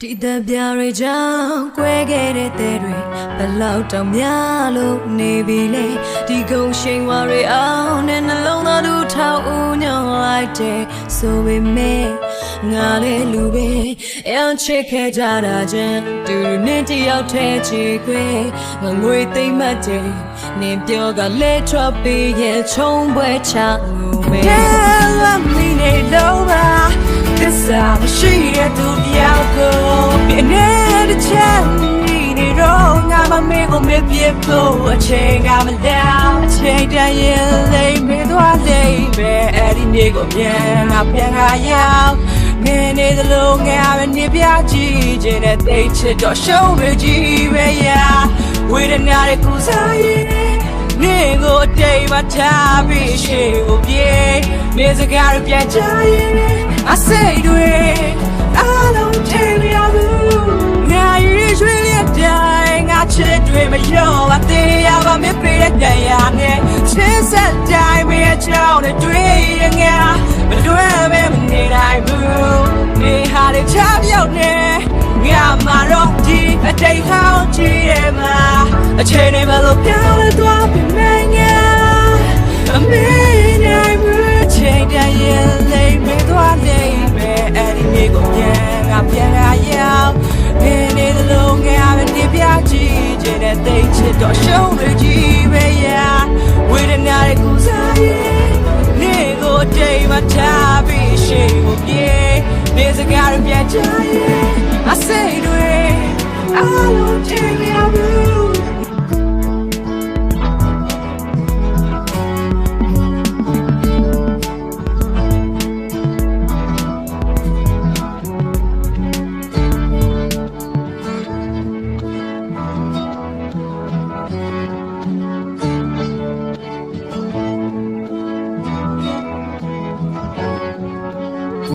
ဒီတပြားတွေကြောင့်ကွဲခဲ့တဲ့တဲ့တွေဘလောက်တောင်များလို့နေပြီလေဒီကုန်းရှိန်ဝါတွေအောင်နဲ့နှလုံးသားသူထောက်ဦးညွန်လိုက်တဲ့ဆိုပေမဲ့ငါလည်းလူပဲအန်ချစ်ခဲ့ကြတာချင်းသူနဲ့တယောက်တည်းချီခွေငါငွေသိမ့်မှတ်တယ်နင်ပြောကလဲထွက်ပြီးရဲ့ချုံပွဲချလို့ပဲ Tell me နေတော့ပါသစ္စာမရှိတဲ့သူတယောက်ကိုပြည့်နေတဲ့ချမ်းနေတော့ငါမမေ့ကိုမပြတ်ဖို့အချိန်ကမလောက်အချိန်တည်းရင်လေးမေးသွားလိမ့်မယ်အဲ့ဒီနေ့ကိုမြန်ငါပြန်ခါရောက်နေနေသလိုငါပဲနေပြကြည့်ခြင်းနဲ့သိချစ်တော့ရှုံးရကြည့်ပဲရာဝေဒနာတွေကူစားရင်နေကိုတိမ်မထားပြီးရှိကိုပြေနေစကားပြန်ချရင်အစိတ်တွေအားလုံးထိမရဘူးငါရွေးရွှေ့ရတဲ့ငါချစ်တွေမရောအသေးရပါမပေးတဲ့တရားနဲ့ချစ်ဆက်တိုင်းမရချောင်းနဲ့တွေ့ရငါမလွယ်ပဲမနေနိုင်ဘူးနေဟာတဲ့ချပြောက်နေငါမတော့ဒီအတိတ်ဟောင်းကြည့်ရမှာအချိန်တွေမလို့ပြောင်းလဲသွားပြီမငါအမေနိုင်ဘူးချိန်တိုင်းရင်လေးမသွားလိမ့်မယ်အဲ့ဒီနေ့ကိုပြန်လာရောက်နေနေသလိုငါပဲနေပြကြည့်ခြင်းနဲ့သိချစ်တော့ရှုံးရကြည့်ပဲရာဝေဒနာတွေကူစားရင်နေကိုတိမ်မထားပြီးရှိကိုပြေနေစကားပြန်ချရင်အစိတ်တွေအားလုံးထိ